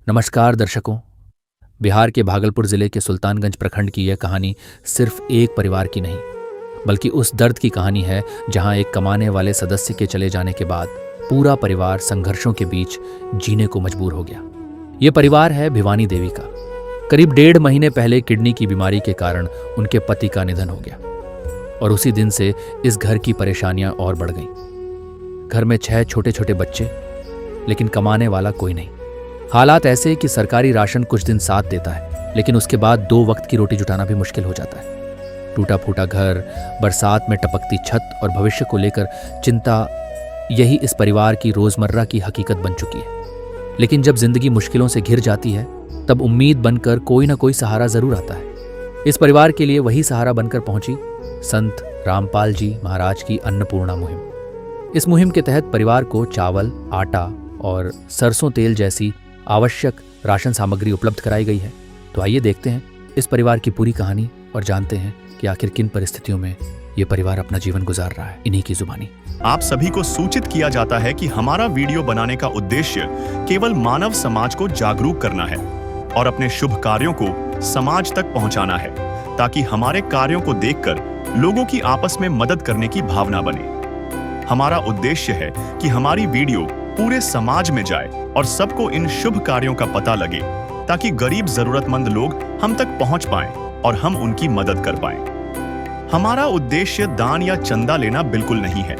नमस्कार दर्शकों। बिहार के भागलपुर जिले के सुल्तानगंज प्रखंड की यह कहानी सिर्फ एक परिवार की नहीं, बल्कि उस दर्द की कहानी है जहां एक कमाने वाले सदस्य के चले जाने के बाद पूरा परिवार संघर्षों के बीच जीने को मजबूर हो गया। यह परिवार है भिवानी देवी का। करीब 1.5 महीने पहले किडनी की बीमारी के कारण उनके पति का निधन हो गया और उसी दिन से इस घर की परेशानियां और बढ़ गईं। घर में 6 छोटे छोटे बच्चे, लेकिन कमाने वाला कोई नहीं। हालात ऐसे कि सरकारी राशन कुछ दिन साथ देता है, लेकिन उसके बाद 2 वक्त की रोटी जुटाना भी मुश्किल हो जाता है। टूटा फूटा घर, बरसात में टपकती छत और भविष्य को लेकर चिंता, यही इस परिवार की रोजमर्रा की हकीकत बन चुकी है। लेकिन जब जिंदगी मुश्किलों से घिर जाती है, तब उम्मीद बनकर कोई ना कोई सहारा जरूर आता है। इस परिवार के लिए वही सहारा बनकर पहुंची संत रामपाल जी महाराज की अन्नपूर्णा मुहिम। इस मुहिम के तहत परिवार को चावल, आटा और सरसों तेल जैसी आवश्यक राशन सामग्री उपलब्ध कराई गई है। तो आइए देखते हैं इस परिवार की पूरी कहानी और जानते हैं कि आखिर किन परिस्थितियों में ये परिवार अपना जीवन गुजार रहा है, इन्हीं की जुबानी। आप सभी को सूचित किया जाता है कि हमारा वीडियो बनाने का उद्देश्य केवल मानव समाज को जागरूक करना है और अपने शुभ कार्यों को समाज तक पहुंचाना है, ताकि हमारे कार्यों को देखकर लोगों की आपस में मदद करने की भावना बने। हमारा उद्देश्य है कि हमारी वीडियो पूरे समाज में जाए और सबको इन शुभ कार्यों का पता लगे, ताकि गरीब जरूरतमंद लोग हम तक पहुंच पाएं और हम उनकी मदद कर पाएं। हमारा उद्देश्य दान या चंदा लेना बिल्कुल नहीं है।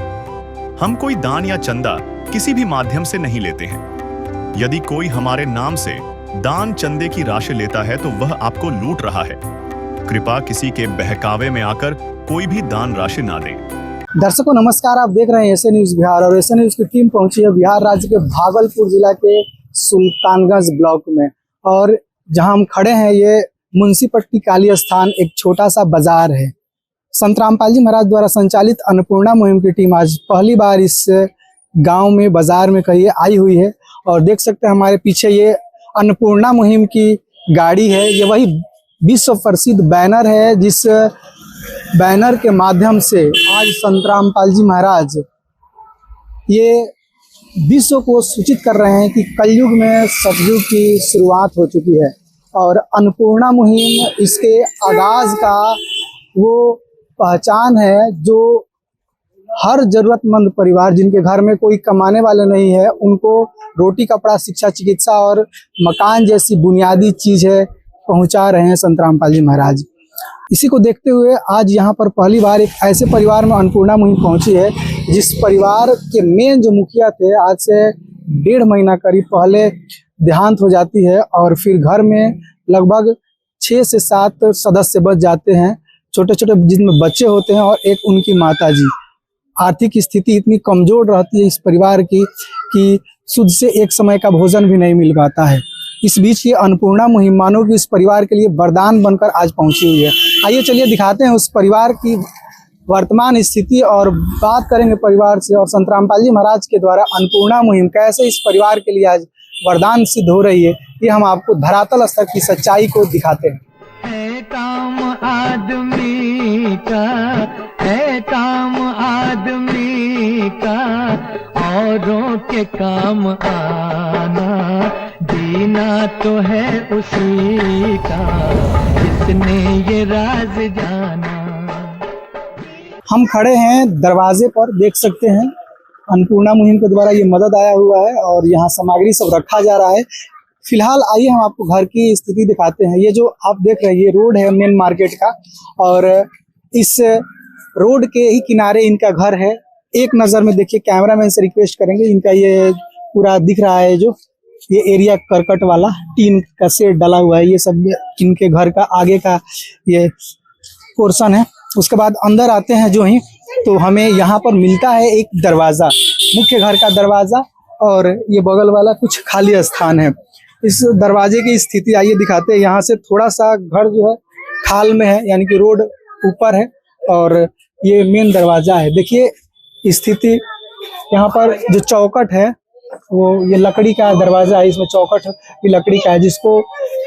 हम कोई दान या चंदा किसी भी माध्यम से नहीं लेते हैं। यदि कोई हमारे नाम से दान चंदे की राशि लेता है तो वह आपको लूट रहा है। कृपया किसी के बहकावे में आकर कोई भी दान राशि ना दें। दर्शकों नमस्कार, आप देख रहे हैं एसए न्यूज बिहार और एसए न्यूज की टीम पहुंची है बिहार राज्य के भागलपुर जिला के सुल्तानगंज ब्लॉक में। और जहां हम खड़े हैं, ये मुंशीपट्टी काली स्थान एक छोटा सा बाजार है। संत रामपाल जी महाराज द्वारा संचालित अन्नपूर्णा मुहिम की टीम आज पहली बार इस गांव में, बाजार में कहीं आई हुई है। और देख सकते हैं हमारे पीछे ये अन्नपूर्णा मुहिम की गाड़ी है। ये वही विश्व प्रसिद्ध बैनर है जिस बैनर के माध्यम से आज संत रामपाल जी महाराज ये विश्व को सूचित कर रहे हैं कि कलयुग में सतयुग की शुरुआत हो चुकी है। और अन्नपूर्णा मुहिम इसके आगाज का वो पहचान है जो हर जरूरतमंद परिवार जिनके घर में कोई कमाने वाले नहीं है, उनको रोटी, कपड़ा, शिक्षा, चिकित्सा और मकान जैसी बुनियादी चीज है पहुंचा रहे हैं संत रामपाल जी महाराज। इसी को देखते हुए आज यहाँ पर पहली बार एक ऐसे परिवार में अन्नपूर्णा मुहिम पहुंची है जिस परिवार के मेन जो मुखिया थे, आज से 1.5 महीना करीब पहले देहांत हो जाती है और फिर घर में लगभग 6 से 7 सदस्य बच जाते हैं, छोटे छोटे जिनमें बच्चे होते हैं और एक उनकी माता जी। आर्थिक स्थिति इतनी कमजोर रहती है इस परिवार की कि शुद्ध से एक समय का भोजन भी नहीं मिल पाता है। इस बीच ये अन्नपूर्णा मुहिम मानो कि इस परिवार के लिए वरदान बनकर आज पहुंची हुई है। आइए चलिए दिखाते हैं उस परिवार की वर्तमान स्थिति और बात करेंगे परिवार से और संत रामपाल जी महाराज के द्वारा अन्नपूर्णा मुहिम कैसे इस परिवार के लिए आज वरदान सिद्ध हो रही है। ये हम आपको धरातल स्तर की सच्चाई को दिखाते हैं। है काम आदमी का, है काम आदमी का, औरों के काम आना, जीना तो है उसी का जिसने ये राज जाना। हम खड़े हैं दरवाजे पर, देख सकते हैं अन्नपूर्णा मुहिम के द्वारा ये मदद आया हुआ है और यहाँ सामग्री सब रखा जा रहा है। फिलहाल आइए हम आपको घर की स्थिति दिखाते हैं। ये जो आप देख रहे हैं ये रोड है मेन मार्केट का और इस रोड के ही किनारे इनका घर है। एक नज़र में देखिए, कैमरामैन से रिक्वेस्ट करेंगे, इनका ये पूरा दिख रहा है जो ये एरिया करकट वाला टीन का शेड डला हुआ है, ये सब इनके घर का आगे का ये पोर्शन है। उसके बाद अंदर आते हैं जो ही तो हमें यहाँ पर मिलता है एक दरवाज़ा, मुख्य घर का दरवाज़ा, और ये बगल वाला कुछ खाली स्थान है। इस दरवाजे की स्थिति आइए दिखाते हैं। यहाँ से थोड़ा सा घर जो है खाल में है, यानी कि रोड ऊपर है और ये मेन दरवाजा है। देखिए स्थिति यहाँ पर जो चौकट है वो ये लकड़ी का दरवाजा है, इसमें चौकट भी लकड़ी का है जिसको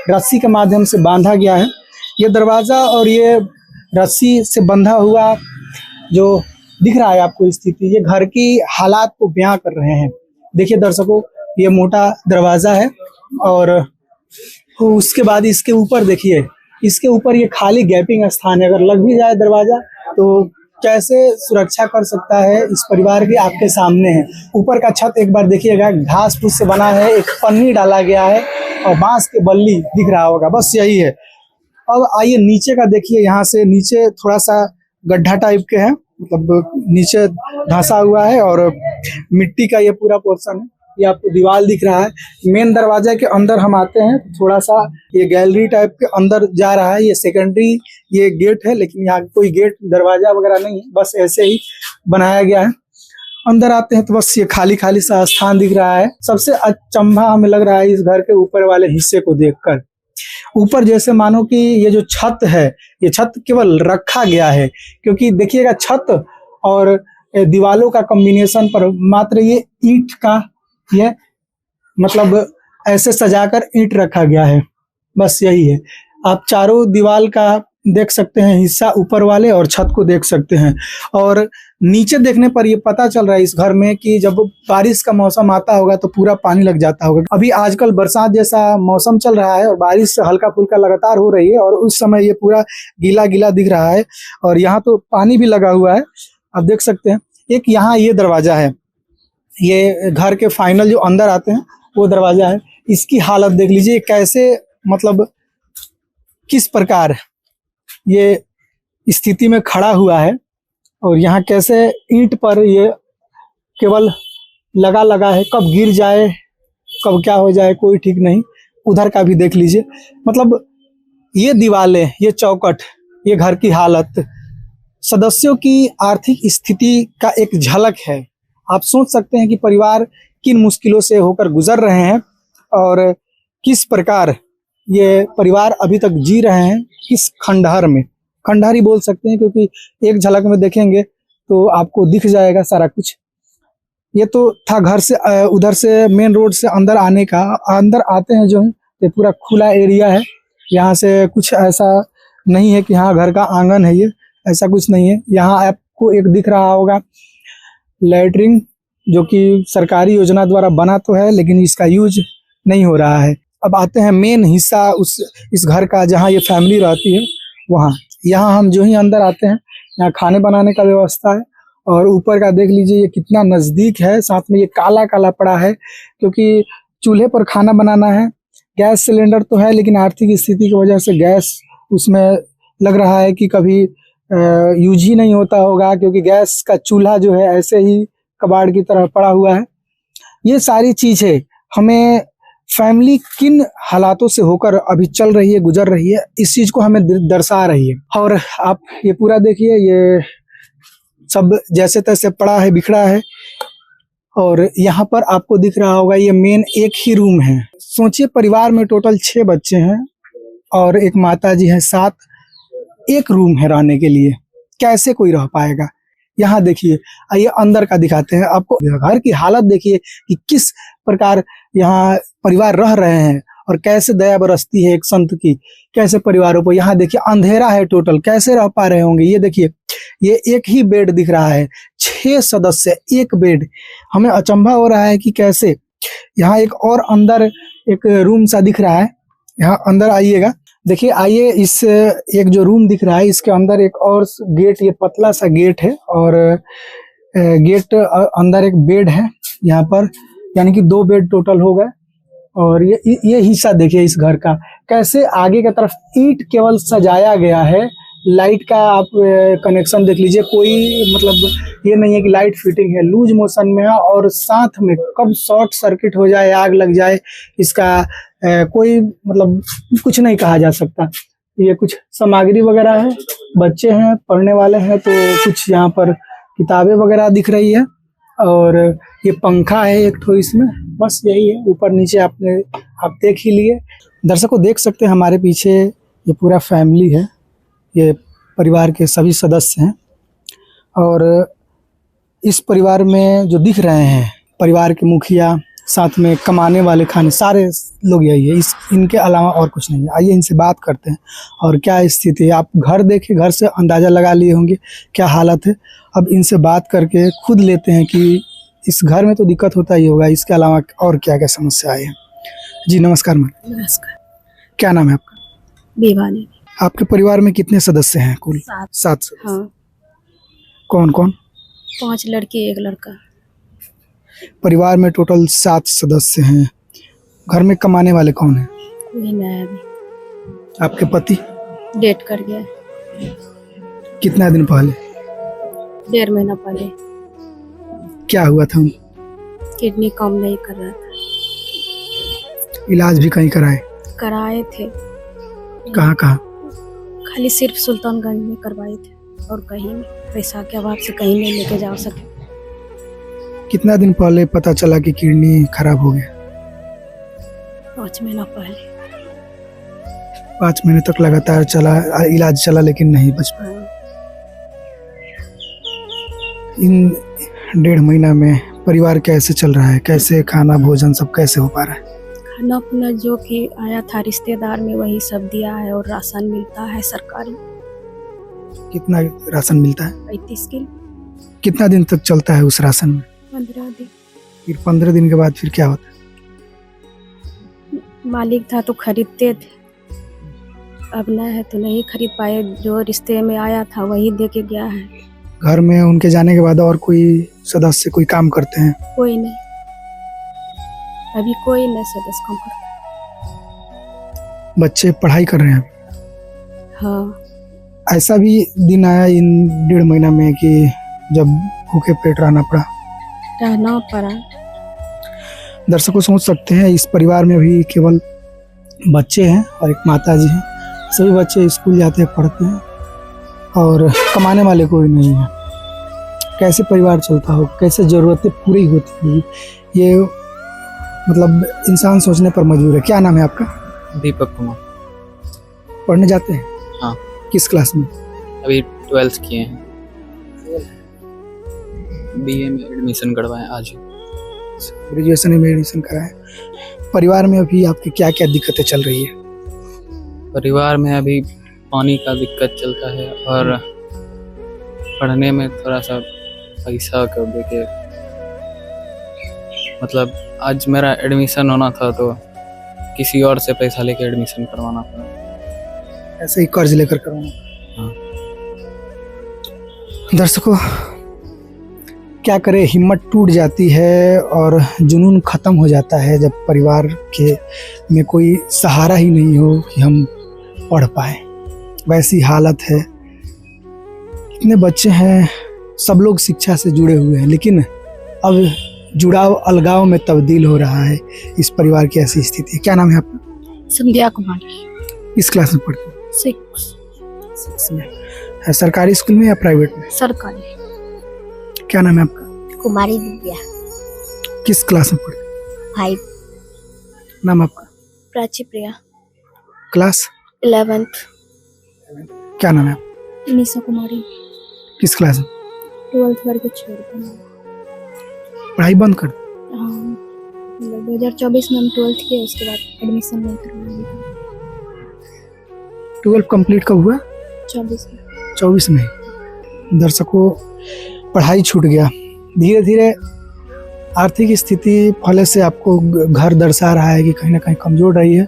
रस्सी के माध्यम से बांधा गया है। ये दरवाजा और ये रस्सी से बंधा हुआ जो दिख रहा है आपको स्थिति, ये घर की हालात को बयां कर रहे हैं। देखिए दर्शकों, ये मोटा दरवाजा है और उसके बाद इसके ऊपर देखिए, इसके ऊपर ये खाली गैपिंग स्थान है। अगर लग भी जाए दरवाजा तो कैसे सुरक्षा कर सकता है इस परिवार की आपके सामने है। ऊपर का छत एक बार देखिएगा, घास फूस से बना है, एक पन्नी डाला गया है और बांस के बल्ली दिख रहा होगा, बस यही है। अब आइए नीचे का देखिए, यहाँ से नीचे थोड़ा सा गड्ढा टाइप के है, मतलब नीचे धंसा हुआ है और मिट्टी का ये पूरा पोर्शन है। ये आपको दीवार दिख रहा है। मेन दरवाजा के अंदर हम आते हैं, थोड़ा सा ये गैलरी टाइप के अंदर जा रहा है। ये सेकेंडरी ये गेट है, लेकिन यहाँ कोई गेट दरवाजा वगैरह नहीं है, बस ऐसे ही बनाया गया है। अंदर आते हैं तो बस ये खाली खाली सा स्थान दिख रहा है। सबसे अचंभा हमें लग रहा है इस घर के ऊपर वाले हिस्से को देखकर। ऊपर जैसे मानो कि ये जो छत है, ये छत केवल रखा गया है, क्योंकि देखिएगा छत और दीवालों का कॉम्बिनेशन पर मात्र ये ईंट का ये मतलब ऐसे सजाकर ईंट रखा गया है, बस यही है। आप चारों दीवाल का देख सकते हैं हिस्सा ऊपर वाले और छत को देख सकते हैं। और नीचे देखने पर ये पता चल रहा है इस घर में कि जब बारिश का मौसम आता होगा तो पूरा पानी लग जाता होगा। अभी आजकल बरसात जैसा मौसम चल रहा है और बारिश हल्का फुल्का लगातार हो रही है और उस समय ये पूरा गीला गीला दिख रहा है और यहाँ तो पानी भी लगा हुआ है, आप देख सकते हैं। एक यहाँ ये दरवाजा है, ये घर के फाइनल जो अंदर आते हैं वो दरवाजा है। इसकी हालत देख लीजिए कैसे, मतलब किस प्रकार ये स्थिति में खड़ा हुआ है और यहाँ कैसे ईंट पर ये केवल लगा है, कब गिर जाए कब क्या हो जाए कोई ठीक नहीं। उधर का भी देख लीजिए, मतलब ये दीवारें, ये चौखट, ये घर की हालत सदस्यों की आर्थिक स्थिति का एक झलक है। आप सोच सकते हैं कि परिवार किन मुश्किलों से होकर गुजर रहे हैं और किस प्रकार ये परिवार अभी तक जी रहे हैं, किस खंडहर में। खंडहर ही बोल सकते हैं क्योंकि एक झलक में देखेंगे तो आपको दिख जाएगा सारा कुछ। ये तो था घर से उधर से मेन रोड से अंदर आने का। अंदर आते हैं जो है ये पूरा खुला एरिया है, यहाँ से कुछ ऐसा नहीं है कि हाँ घर का आंगन है, ये ऐसा कुछ नहीं है। यहाँ आपको एक दिख रहा होगा लैट्रिन, जो कि सरकारी योजना द्वारा बना तो है लेकिन इसका यूज नहीं हो रहा है। अब आते हैं मेन हिस्सा इस घर का जहाँ ये फैमिली रहती है वहाँ। यहाँ हम जो ही अंदर आते हैं यहाँ खाने बनाने का व्यवस्था है और ऊपर का देख लीजिए ये कितना नज़दीक है। साथ में ये काला काला पड़ा है क्योंकि चूल्हे पर खाना बनाना है। गैस सिलेंडर तो है लेकिन आर्थिक स्थिति की वजह से गैस उसमें लग रहा है कि कभी यूज ही नहीं होता होगा, क्योंकि गैस का चूल्हा जो है ऐसे ही कबाड़ की तरह पड़ा हुआ है। ये सारी चीज़ें हमें फैमिली किन हालातों से होकर अभी चल रही है, गुजर रही है, इस चीज़ को हमें दर्शा रही है। और आप ये पूरा देखिए, ये सब जैसे तैसे पड़ा है, बिखरा है। और यहाँ पर आपको दिख रहा होगा ये मेन एक ही रूम है। सोचिए परिवार में टोटल 6 बच्चे हैं और एक माता जी है, 7। एक रूम है रहने के लिए, कैसे कोई रह पाएगा। यहाँ देखिए, आइए अंदर का दिखाते हैं आपको। घर की हालत देखिए कि किस प्रकार यहाँ परिवार रह रहे हैं और कैसे दया बरसती है एक संत की, कैसे परिवारों पर। यहाँ देखिए अंधेरा है टोटल, कैसे रह पा रहे होंगे। ये देखिए ये एक ही बेड दिख रहा है, 6 सदस्य एक बेड। हमें अचंभा हो रहा है कि कैसे। यहाँ एक और अंदर एक रूम सा दिख रहा है, यहाँ अंदर आइएगा, देखिए आइए। इस एक जो रूम दिख रहा है इसके अंदर एक और गेट, ये पतला सा गेट है और गेट अंदर एक बेड है यहाँ पर, यानी कि 2 बेड टोटल हो गए। और ये हिस्सा देखिए इस घर का, कैसे आगे की तरफ ईंट केवल सजाया गया है। लाइट का आप कनेक्शन देख लीजिए, कोई मतलब ये नहीं है कि लाइट फिटिंग है, लूज मोशन में है। और साथ में कब शॉर्ट सर्किट हो जाए, आग लग जाए, इसका कोई मतलब कुछ नहीं कहा जा सकता। ये कुछ सामग्री वगैरह है, बच्चे हैं, पढ़ने वाले हैं, तो कुछ यहाँ पर किताबें वगैरह दिख रही है। और ये पंखा है एक ठो इसमें, बस यही है। ऊपर नीचे आप देख ही लिए। दर्शकों देख सकते हैं हमारे पीछे ये पूरा फैमिली है, ये परिवार के सभी सदस्य हैं। और इस परिवार में जो दिख रहे हैं, परिवार के मुखिया, साथ में कमाने वाले, खाने, सारे लोग यही है, इनके अलावा और कुछ नहीं है। आइए इनसे बात करते हैं और क्या स्थिति है। आप घर देखे, घर से अंदाज़ा लगा लिए होंगे क्या हालत है। अब इनसे बात करके खुद लेते हैं कि इस घर में तो दिक्कत होता ही होगा, इसके अलावा और क्या क्या समस्या है। जी नमस्कार मैम, नमस्कार। क्या नाम है आपका? बेवानी। आपके परिवार में कितने सदस्य हैं कुल? 7। 7 सदस्य। हाँ, कौन कौन? 5 लड़के 1 लड़का। परिवार में टोटल 7 सदस्य हैं। घर में कमाने वाले कौन हैं? कोई नहीं है अभी, आपके पति? डेट कर गया। कितना दिन पहले? 1.5 महीना पहले। क्या हुआ था उनको? किडनी काम नहीं कर रहा था। इलाज भी कहीं कराए? कराए थे, कहाँ कहाँ? खाली सिर्फ सुल्तानगंज में करवाए थे और कहीं नहीं। पैसा के अभाव से कहीं नहीं लेके जा सके। कितना दिन पहले पता चला कि किडनी खराब हो गया? 5 महीना पहले। 5 महीने तक लगातार चला, इलाज चला लेकिन नहीं बच पाया। हाँ, इन 1.5 महीना में परिवार कैसे चल रहा है? कैसे खाना भोजन सब कैसे हो पा रहा है? खाना पीना जो कि आया था रिश्तेदार में वही सब दिया है और राशन मिलता है सरकारी। कितना राशन मिलता है? 35 किलो। कितना दिन तक चलता है उस राशन में? 15 दिन। फिर 15 दिन के बाद फिर क्या होता है? मालिक था तो खरीदते थे, अब न है तो नहीं खरीद पाए। जो रिश्ते में आया था वही दे के गया है। घर में उनके जाने के बाद और कोई सदस्य कोई काम करते हैं? कोई नहीं, अभी कोई नहीं सदस्य काम करता। बच्चे पढ़ाई कर रहे हैं? हाँ, ऐसा भी दिन आया इन 1.5 महीना में कि जब भूखे पेट रहना पड़ा? रहना पड़ा। दर्शकों सोच सकते हैं इस परिवार में अभी केवल बच्चे हैं और एक माता जी हैं। सभी बच्चे स्कूल जाते हैं, पढ़ते हैं और कमाने वाले कोई नहीं है। कैसे परिवार चलता हो, कैसे ज़रूरतें पूरी होती होगी, ये मतलब इंसान सोचने पर मजबूर है। क्या नाम है आपका? दीपक कुमार। पढ़ने जाते हैं? हाँ। किस क्लास में? अभी 12th किए हैं। बीए में एडमिशन करवाएं आज। ग्रेजुएशन में एडमिशन कराए। परिवार में अभी आपकी क्या क्या दिक्कतें चल रही है? परिवार में अभी पानी का दिक्कत चलता है और पढ़ने में थोड़ा सा पैसा कर दे के, मतलब आज मेरा एडमिशन होना था तो किसी और से पैसा लेके एडमिशन करवाना पड़ा। ऐसे ही कर्ज लेकर करवाना? हाँ। दर्शकों क्या करें, हिम्मत टूट जाती है और जुनून खत्म हो जाता है जब परिवार के में कोई सहारा ही नहीं हो कि हम पढ़ पाए। वैसी हालत है। इतने बच्चे हैं, सब लोग शिक्षा से जुड़े हुए हैं, लेकिन अब जुड़ाव अलगाव में तब्दील हो रहा है। इस परिवार की ऐसी स्थिति है। क्या नाम है आपका? संध्या कुमारी। किस क्लास में पढ़ते हैं? 6 में। है सरकारी स्कूल में या प्राइवेट में? सरकारी। क्या नाम है आपका? कुमारी दिव्या। किस क्लास में पढ़ते हैं? 5। नाम आपका? प्राची प्रिया। क्लास? 11th। क्या नाम है आपका? निशा कुमारी। किस क्लास में? 12th वर्ग छोड़ कर। पढ़ाई बंद कर? हाँ, 2024 में हम 12th किए, उसके बाद एडमिशन नहीं करवाया। 12 कंप्लीट कब हुआ? 24 में। 24 में। दर्शकों पढ़ाई छूट गया। धीरे धीरे आर्थिक स्थिति पहले से आपको घर दर्शा रहा है कि कहीं ना कहीं कमज़ोर रही है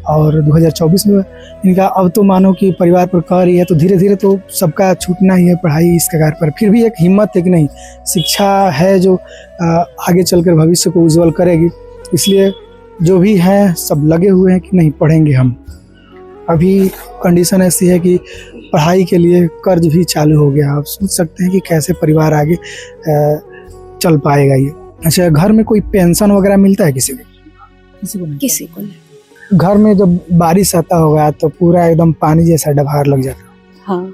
और 2024 में इनका अब तो मानो कि परिवार पर कह रही है, तो धीरे धीरे तो सबका छूटना ही है पढ़ाई इस कगार पर। फिर भी एक हिम्मत है कि नहीं, शिक्षा है जो आगे चलकर भविष्य को उज्जवल करेगी, इसलिए जो भी है सब लगे हुए हैं कि नहीं पढ़ेंगे हम। अभी कंडीशन ऐसी है कि पढ़ाई के लिए कर्ज भी चालू हो गया। आप सोच सकते हैं कि कैसे परिवार आगे चल पाएगा ये। अच्छा, घर में कोई पेंशन वगैरह मिलता है किसी को? किसी को नहीं। किसी को नहीं। घर में जब बारिश आता होगा तो पूरा एकदम पानी जैसा डबहार लग जाता है। हाँ।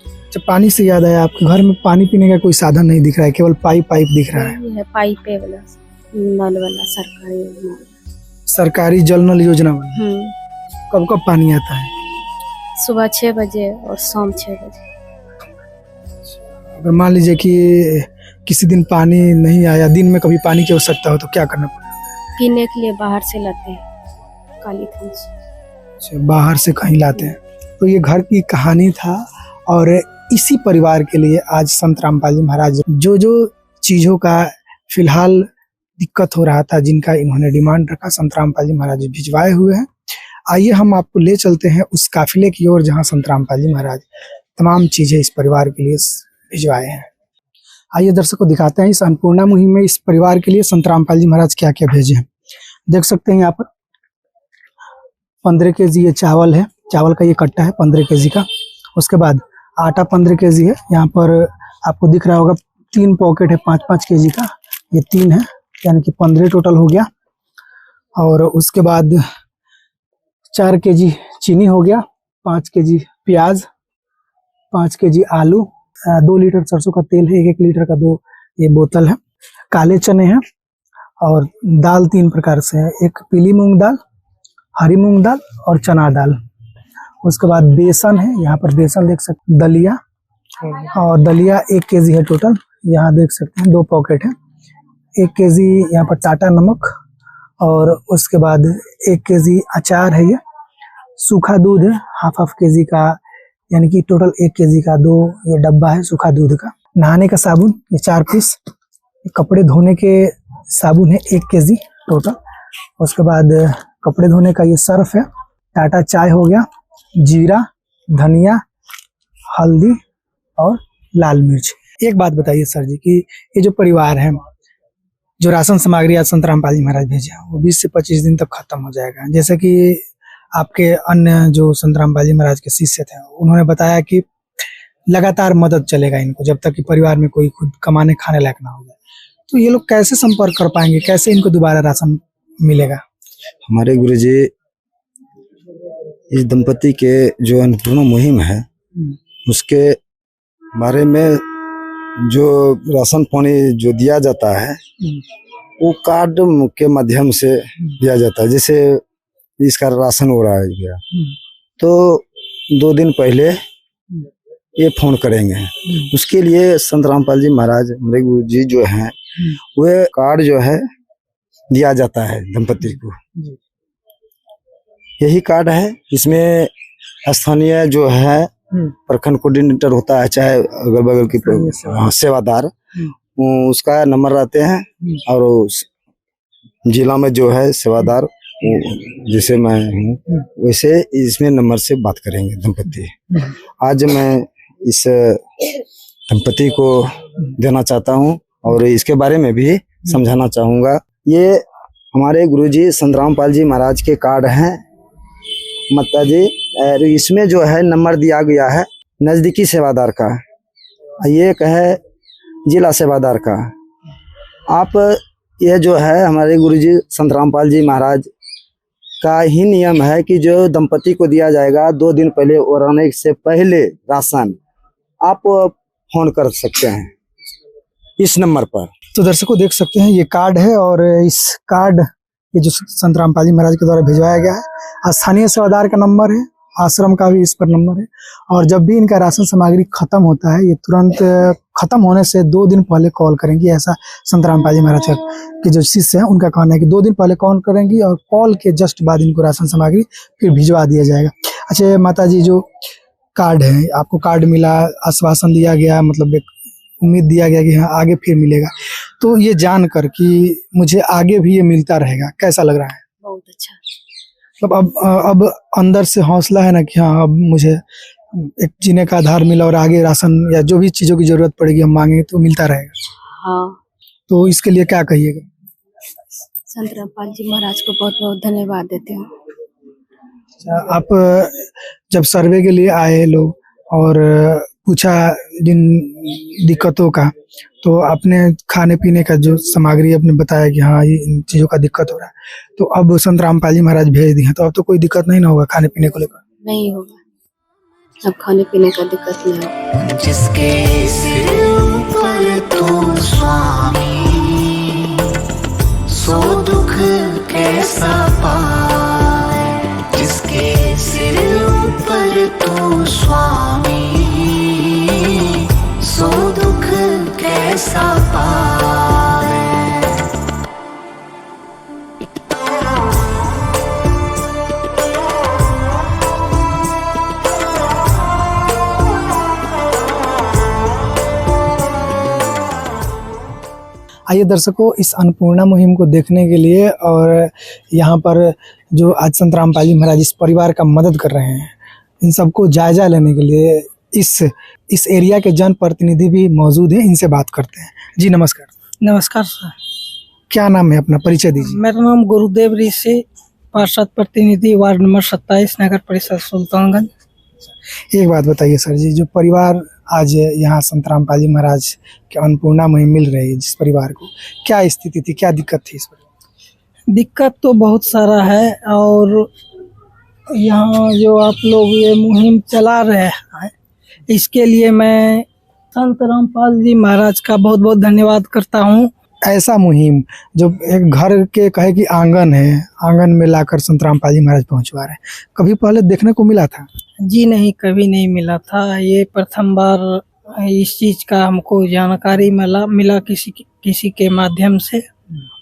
अच्छा, पानी से याद आया, आपके घर में पानी पीने का कोई साधन नहीं दिख रहा है, केवल पाइप दिख रहा है? ये है पाइप वाला, नल वाला सरकारी योजना। सरकारी जल नल योजना वाला। कब कब पानी आता है? सुबह 6 बजे और शाम 6 बजे। अगर मान लीजिए कि किसी दिन पानी नहीं आया, दिन में कभी पानी की आवश्यकता हो तो क्या करना पड़ेगा? पीने के लिए बाहर से लाते हैं, काली खंड से। अच्छा, बाहर से कहीं लाते हैं। तो ये घर की कहानी था और इसी परिवार के लिए आज संत रामपाल जी महाराज जो चीज़ों का फिलहाल दिक्कत हो रहा था, जिनका इन्होंने डिमांड रखा, संत रामपाल जी महाराज भिजवाए हुए हैं। आइए हम आपको ले चलते हैं उस काफिले की ओर जहां संत रामपाल जी महाराज तमाम चीजें इस परिवार के लिए भिजवाए हैं। आइए दर्शकों दिखाते हैं इस अन्नपूर्णा मुहिम में इस परिवार के लिए संत रामपाल जी महाराज क्या क्या भेजे हैं। देख सकते हैं यहाँ पर 15 केजी ये चावल है, चावल का ये कट्टा है 15 केजी का। उसके बाद आटा 15 केजी है। यहाँ पर आपको दिख रहा होगा 3 पॉकेट है 5-5 केजी का, ये 3 है, यानी कि 15 टोटल हो गया। और उसके बाद 4 केजी चीनी हो गया, 5 केजी प्याज, 5 केजी आलू, 2 लीटर सरसों का तेल है, 1 लीटर का 2 ये बोतल है। काले चने हैं और दाल 3 प्रकार से है, एक पीली मूंग दाल, हरी मूंग दाल और चना दाल। उसके बाद बेसन है, यहाँ पर बेसन देख सकते हैं, दलिया, और दलिया 1 केजी है टोटल, यहाँ देख सकते हैं 2 पॉकेट है। 1 केजी यहाँ पर टाटा नमक, और उसके बाद 1 केजी अचार है, ये सूखा दूध है हाफ केजी का, यानी कि टोटल 1 केजी का 2 ये डब्बा है सूखा दूध का। नहाने का साबुन ये 4 पीस, कपड़े धोने के साबुन है 1 केजी टोटल। उसके बाद कपड़े धोने का ये सर्फ है, टाटा चाय हो गया, जीरा, धनिया, हल्दी और लाल मिर्च। एक बात बताइए सर जी कि ये जो परिवार है, जो राशन सामग्री आज संत रामपाल जी महाराज भेजे वो 20 से 25 दिन तक खत्म हो जाएगा। जैसे कि आपके अन्य जो संत रामपाल जी महाराज के शिष्य थे उन्होंने बताया कि लगातार मदद चलेगा इनको जब तक कि परिवार में कोई खुद कमाने खाने लायक ना हो जाए। तो ये लोग कैसे संपर्क कर पाएंगे, कैसे इनको दोबारा राशन मिलेगा? हमारे गुरुजी इस दंपति के जो अन्नपूर्णा मुहिम है उसके बारे में जो राशन पानी जो दिया जाता है वो कार्ड के माध्यम से दिया जाता है। जैसे इसका राशन हो रहा है गया तो 2 दिन पहले ये फोन करेंगे, उसके लिए संत रामपाल जी महाराज हमारे गुरु जी जो हैं वह कार्ड जो है दिया जाता है दंपति को। यही कार्ड है, इसमें स्थानीय जो है प्रखंड कोऑर्डिनेटर होता है, चाहे अगल बगल की सेवादार, उसका नंबर रहते हैं, और उस जिला में जो है सेवादार जैसे मैं हूँ वैसे इसमें नंबर से बात करेंगे दंपति। आज मैं इस दंपति को देना चाहता हूँ और इसके बारे में भी समझाना चाहूँगा। ये हमारे गुरुजी संत रामपाल जी महाराज के कार्ड हैं माता जी, और इसमें जो है नंबर दिया गया है नज़दीकी सेवादार का, ये एक है जिला सेवादार का। आप ये जो है हमारे गुरुजी संत रामपाल जी महाराज का ही नियम है कि जो दंपति को दिया जाएगा 2 दिन पहले और आने से पहले राशन आप फोन कर सकते हैं इस नंबर पर। तो दर्शकों देख सकते हैं ये कार्ड है, और इस कार्ड ये जो संत रामपाल जी महाराज के द्वारा भिजवाया गया है, स्थानीय सेवादार का नंबर है, आश्रम का भी इस पर नंबर है, और जब भी इनका राशन सामग्री खत्म होता है ये तुरंत खत्म होने से 2 दिन पहले कॉल करेंगी। ऐसा संत रामपाल जी महाराज के जो शिष्य हैं उनका कहना है कि 2 दिन पहले कॉल करेंगी और कॉल के जस्ट बाद इनको राशन सामग्री फिर भिजवा दिया जाएगा। अच्छा माता जी, जो कार्ड है, आपको कार्ड मिला, आश्वासन दिया गया, मतलब एक उम्मीद दिया गया कि हाँ आगे फिर मिलेगा, तो ये जानकर कि मुझे आगे भी ये मिलता रहेगा, कैसा लग रहा है? बहुत अच्छा। मतलब अब अंदर से हौसला है ना कि हाँ अब मुझे एक जीने का आधार मिला और आगे राशन या जो भी चीजों की जरूरत पड़ेगी हम मांगेंगे तो मिलता रहेगा। हाँ, तो इसके लिए क्या कहिएगा? संत रामपाल जी महाराज को बहुत बहुत धन्यवाद देते हैं। आप जब सर्वे के लिए आए लोग और पूछा जिन दिक्कतों का, तो आपने खाने पीने का जो सामग्री आपने बताया कि हाँ ये इन चीजों का दिक्कत हो रहा है, तो अब संत रामपाल जी महाराज भेज दिए तो अब तो कोई दिक्कत नहीं ना होगा खाने पीने को लेकर? नहीं होगा, अब खाने पीने का दिक्कत नहीं होगा। जिसके सिर पर तू स्वामी, सो दुख कैसा पाए। जिसके सिर पर तू स्वामी, सो दुख कैसा पाए। आइए दर्शकों, इस अन्नपूर्णा मुहिम को देखने के लिए और यहाँ पर जो आज संत रामपाल जी महाराज इस परिवार का मदद कर रहे हैं, इन सबको जायजा लेने के लिए इस एरिया के जनप्रतिनिधि भी मौजूद हैं। इनसे बात करते हैं। जी नमस्कार। नमस्कार सर। क्या नाम है अपना, परिचय दीजिए। मेरा नाम गुरुदेव ऋषि, पार्षद प्रतिनिधि वार्ड नंबर 27 नगर परिषद सुल्तानगंज। एक बात बताइए सर जी, जो परिवार आज यहाँ संत रामपाल जी महाराज के अन्नपूर्णा मुहिम मिल रही है, जिस परिवार को क्या स्थिति थी, क्या दिक्कत थी इस पर? दिक्कत तो बहुत सारा है, और यहाँ जो आप लोग ये मुहिम चला रहे हैं, इसके लिए मैं संत रामपाल जी महाराज का बहुत बहुत धन्यवाद करता हूँ। ऐसा मुहिम जो एक घर के कहे कि आंगन है, आंगन में लाकर संत रामपाल जी महाराज पहुँचवा रहे हैं, कभी पहले देखने को मिला था? जी नहीं, कभी नहीं मिला था। ये प्रथम बार इस चीज़ का हमको जानकारी मिला किसी के माध्यम से।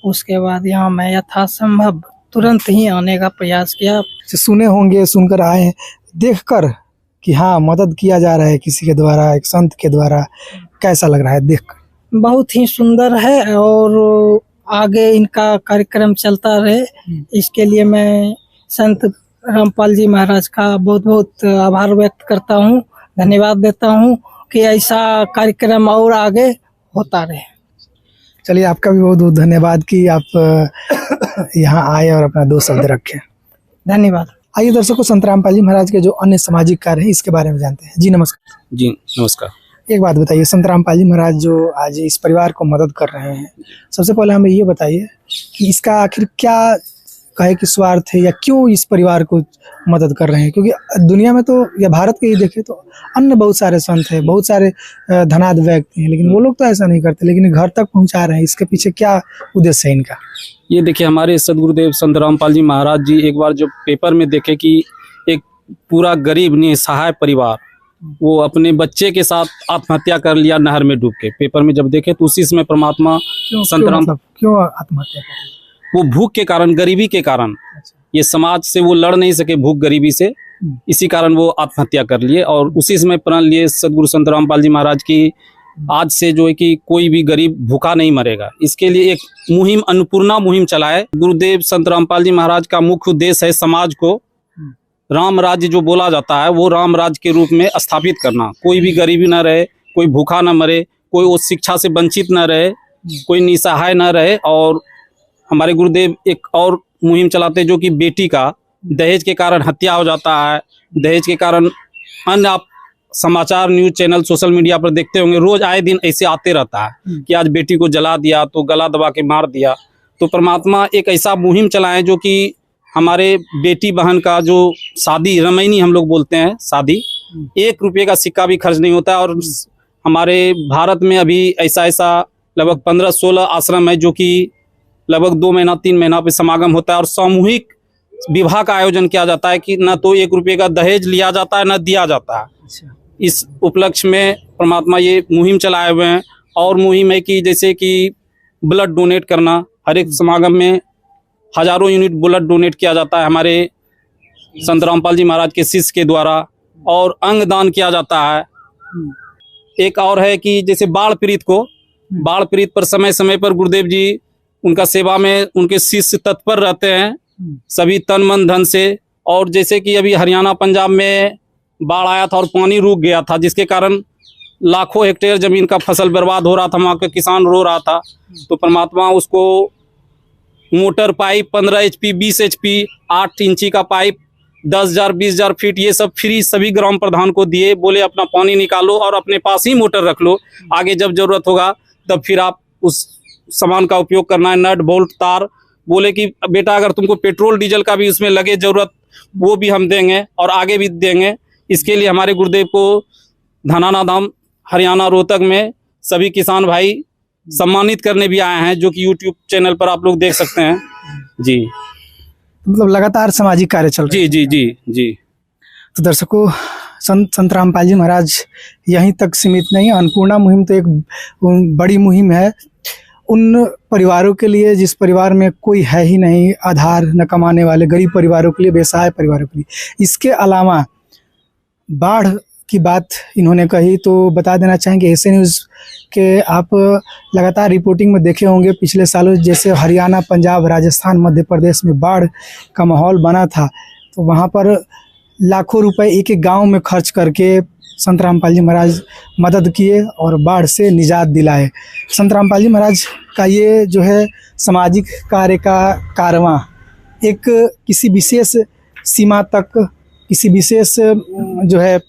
उसके बाद यहाँ मैं यथासंभव तुरंत ही आने का प्रयास किया। सुने होंगे, सुनकर आए हैं, देखकर कि हाँ मदद किया जा रहा है किसी के द्वारा, एक संत के द्वारा, कैसा लग रहा है देखकर? बहुत ही सुंदर है, और आगे इनका कार्यक्रम चलता रहे, इसके लिए मैं संत रामपाल जी महाराज का बहुत बहुत आभार व्यक्त करता हूँ, धन्यवाद देता हूँ कि ऐसा कार्यक्रम और आगे होता रहे। चलिए, आपका भी बहुत बहुत धन्यवाद कि आप यहाँ आए और अपना 2 शब्द रखे। धन्यवाद। आइए दर्शकों, संत रामपाल जी महाराज के जो अन्य सामाजिक कार्य हैं इसके बारे में जानते हैं। जी नमस्कार। जी नमस्कार। एक बात बताइए, संत रामपाल जी महाराज जो आज इस परिवार को मदद कर रहे हैं, सबसे पहले हमें ये बताइए कि इसका आखिर क्या कहे कि स्वार्थ है, या क्यों इस परिवार को मदद कर रहे हैं? क्योंकि दुनिया में तो, या भारत के ही देखें तो अन्य बहुत सारे संत हैं, बहुत सारे धनाढ्य व्यक्ति हैं, लेकिन वो लोग तो ऐसा नहीं करते, लेकिन घर तक पहुंचा रहे हैं। इसके पीछे क्या उद्देश्य है इनका? ये देखिए, हमारे सदगुरुदेव संत रामपाल जी महाराज जी एक बार जब पेपर में देखे कि एक पूरा गरीब निसहाय परिवार, वो अपने बच्चे के साथ आत्महत्या कर लिया नहर में डूब के, पेपर में जब देखे तो उसी समय परमात्मा क्यों आत्महत्या कर? वो भूख के कारण, गरीबी के कारण, ये समाज से वो लड़ नहीं सके, भूख गरीबी से, इसी कारण वो आत्महत्या कर लिए। और उसी समय प्रण लिए सदगुरु संत रामपाल जी महाराज की, आज से जो है कि कोई भी गरीब भूखा नहीं मरेगा, इसके लिए एक मुहिम, अन्नपूर्णा मुहिम चलाए। गुरुदेव संत रामपाल जी महाराज का मुख्य उद्देश्य है समाज को राम राज्य जो बोला जाता है वो राम राज्य के रूप में स्थापित करना। कोई भी गरीबी न रहे, कोई भूखा न मरे, कोई उस शिक्षा से वंचित न रहे, कोई निसहाय न रहे। और हमारे गुरुदेव एक और मुहिम चलाते जो कि बेटी का दहेज के कारण हत्या हो जाता है, दहेज के कारण अन्य, आप समाचार न्यूज चैनल सोशल मीडिया पर देखते होंगे, रोज आए दिन ऐसे आते रहता है कि आज बेटी को जला दिया तो गला दबा के मार दिया। तो परमात्मा एक ऐसा मुहिम चलाएं जो कि हमारे बेटी बहन का जो शादी, रमैनी हम लोग बोलते हैं, शादी, 1 रुपये का सिक्का भी खर्च नहीं होता है। और हमारे भारत में अभी ऐसा लगभग 15-16 आश्रम है जो कि लगभग 2 महीना 3 महीना पे समागम होता है, और सामूहिक विवाह का आयोजन किया जाता है कि न तो 1 रुपये का दहेज लिया जाता है, न दिया जाता है। इस उपलक्ष्य में परमात्मा ये मुहिम चलाए हुए हैं। और मुहिम है कि जैसे कि ब्लड डोनेट करना, हर एक समागम में हजारों यूनिट ब्लड डोनेट किया जाता है हमारे संत रामपाल जी महाराज के शिष्य के द्वारा, और अंग दान किया जाता है। एक और है कि जैसे बाढ़ पीड़ित पर समय समय पर गुरुदेव जी उनका सेवा में, उनके शिष्य तत्पर रहते हैं सभी तन मन धन से। और जैसे कि अभी हरियाणा पंजाब में बाढ़ आया था और पानी रुक गया था, जिसके कारण लाखों हेक्टेयर जमीन का फसल बर्बाद हो रहा था, वहाँ के किसान रो रहा था। तो परमात्मा उसको मोटर पाइप 15 HP, 20 HP, 8 इंची का पाइप, 10,000, 20,000 फीट, ये सब फ्री सभी ग्राम प्रधान को दिए। बोले अपना पानी निकालो और अपने पास ही मोटर रख लो, आगे जब जरूरत होगा तब फिर आप उस सामान का उपयोग करना है, नट बोल्ट तार। बोले कि बेटा अगर तुमको पेट्रोल डीजल का भी उसमें लगे जरूरत, वो भी हम देंगे और आगे भी देंगे। इसके लिए हमारे गुरुदेव को धनाना धाम हरियाणा रोहतक में सभी किसान भाई सम्मानित करने भी आए हैं, जो कि YouTube चैनल पर आप लोग देख सकते हैं। जी, मतलब लगातार सामाजिक कार्य चल रहे हैं। जी जी जी जी। तो दर्शकों, संत रामपाल जी महाराज यहीं तक सीमित नहीं, अन्नपूर्णा मुहिम तो एक बड़ी मुहिम है उन परिवारों के लिए जिस परिवार में कोई है ही नहीं, आधार न कमाने वाले गरीब परिवारों के लिए, बेसहाय परिवारों के लिए। इसके अलावा बाढ़ की बात इन्होंने कही, तो बता देना चाहेंगे एसए न्यूज़ के आप लगातार रिपोर्टिंग में देखे होंगे पिछले सालों जैसे हरियाणा, पंजाब, राजस्थान, मध्य प्रदेश में बाढ़ का माहौल बना था, तो वहाँ पर लाखों रुपए एक एक गांव में खर्च करके संत रामपाल जी महाराज मदद किए और बाढ़ से निजात दिलाए। संत रामपाल जी महाराज का ये जो है सामाजिक कार्य का कारवां एक किसी विशेष सीमा तक, किसी विशेष जो है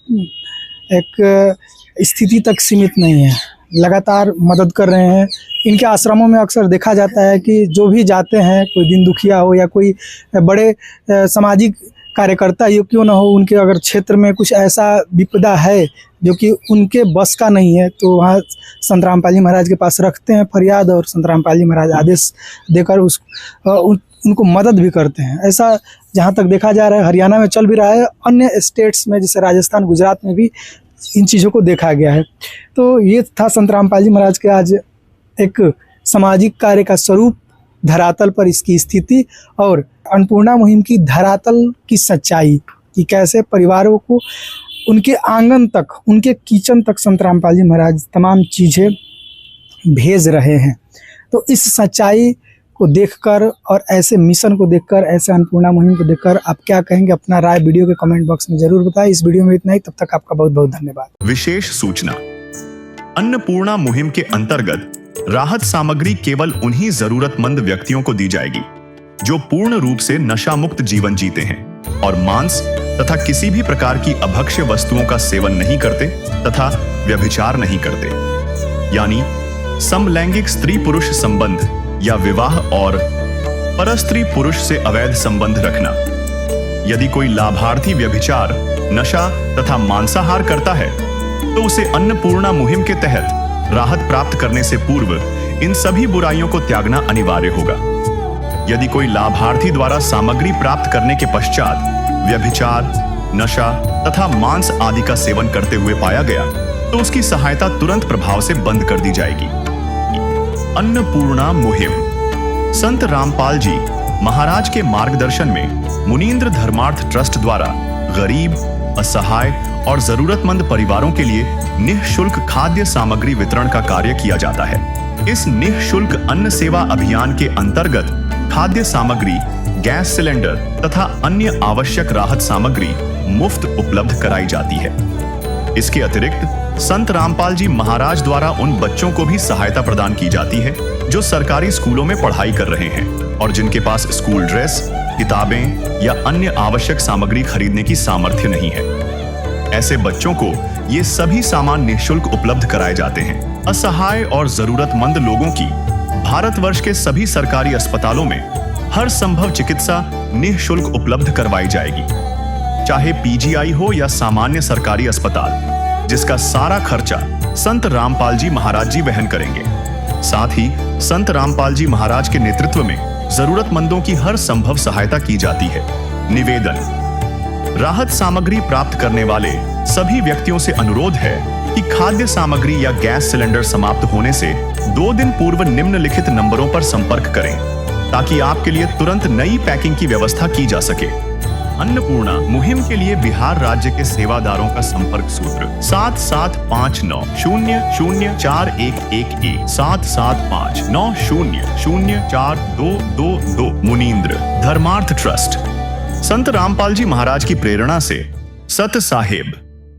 एक स्थिति तक सीमित नहीं है, लगातार मदद कर रहे हैं। इनके आश्रमों में अक्सर देखा जाता है कि जो भी जाते हैं, कोई दीन दुखिया हो या कोई बड़े सामाजिक कार्यकर्ता ही क्यों ना हो, उनके अगर क्षेत्र में कुछ ऐसा विपदा है जो कि उनके बस का नहीं है, तो वहाँ संत रामपाल जी महाराज के पास रखते हैं फरियाद और संत रामपाल जी महाराज आदेश देकर उनको मदद भी करते हैं। ऐसा जहाँ तक देखा जा रहा है हरियाणा में चल भी रहा है, अन्य स्टेट्स में जैसे राजस्थान, गुजरात में भी इन चीज़ों को देखा गया है। तो ये था संत रामपाल जी महाराज के आज एक सामाजिक कार्य का स्वरूप, धरातल पर इसकी स्थिति और अन्नपूर्णा मुहिम की धरातल की सच्चाई कि कैसे परिवारों को उनके आंगन तक, उनके किचन तक संत रामपाल जी महाराज तमाम चीज़ें भेज रहे हैं। तो इस सच्चाई को देखकर और ऐसे मिशन को देखकर, ऐसे अन्नपूर्णा मुहिम को देखकर आप क्या कहेंगे? अपना राय वीडियो के कमेंट बॉक्स में जरूर बताएं। इस वीडियो में इतना ही, तब तक आपका बहुत बहुत धन्यवाद। विशेष सूचना, अन्नपूर्णा मुहिम के अंतर्गत राहत सामग्री केवल उन्हीं जरूरतमंद व्यक्तियों को दी जाएगी जो पूर्ण रूप से नशा मुक्त जीवन जीते हैं और मांस तथा किसी भी प्रकार की अभक्ष्य वस्तुओं का सेवन नहीं करते तथा व्यभिचार नहीं करते, यानी समलैंगिक स्त्री पुरुष संबंध या विवाह और परस्त्री पुरुष से अवैध संबंध रखना। यदि कोई लाभार्थी व्यभिचार, नशा तथा मांसाहार करता है तो उसे अन्नपूर्णा मुहिम के तहत राहत प्राप्त करने से पूर्व इन सभी बुराइयों को त्यागना अनिवार्य होगा। यदि कोई लाभार्थी द्वारा सामग्री प्राप्त करने के पश्चात व्यभिचार, नशा तथा मांस आदि का सेवन करते हुए पाया गया तो उसकी सहायता तुरंत प्रभाव से बंद कर दी जाएगी। अन्नपूर्णा मुहिम संत रामपाल जी महाराज के मार्गदर्शन में मुनींद्र धर्मार्थ ट्रस्ट द्वारा गरीब, असहाय और जरूरतमंद परिवारों के लिए निःशुल्क खाद्य सामग्री वितरण का कार्य किया जाता है। इस निःशुल्क अन्न सेवा अभियान के अंतर्गत खाद्य सामग्री, गैस सिलेंडर तथा अन्य आवश्यक राहत सामग्री मुफ्त उपलब्ध कराई जाती है। इसके अतिरिक्त संत रामपाल जी महाराज द्वारा उन बच्चों को भी सहायता प्रदान की जाती है जो सरकारी स्कूलों में पढ़ाई कर रहे हैं और जिनके पास स्कूल ड्रेस, किताबें या अन्य आवश्यक सामग्री खरीदने की सामर्थ्य नहीं है। ऐसे बच्चों को ये सभी सामान निःशुल्क उपलब्ध कराए जाते हैं। असहाय और जरूरतमंद लोगों की भारतवर्ष के सभी सरकारी अस्पतालों में हर संभव चिकित्सा निःशुल्क उपलब्ध करवाई जाएगी, चाहे पीजीआई हो या सामान्य सरकारी अस्पताल, जिसका सारा खर्चा संत रामपाल जी महाराज जी वहन करेंगे। साथ ही संत रामपाल जी महाराज के नेतृत्व में जरूरतमंदों की हर संभव सहायता की जाती है। निवेदन, राहत सामग्री प्राप्त करने वाले सभी व्यक्तियों से अनुरोध है कि खाद्य सामग्री या गैस सिलेंडर समाप्त होने से 2 दिन पूर्व निम्नलिखित नंबरों पर संपर्क करें ताकि आपके लिए तुरंत नई पैकिंग की व्यवस्था की जा सके। अन्नपूर्णा मुहिम के लिए बिहार राज्य के सेवादारों का संपर्क सूत्र 7759004211 7759004222। मुनींद्र धर्मार्थ ट्रस्ट संत रामपाल जी महाराज की प्रेरणा से सत साहेब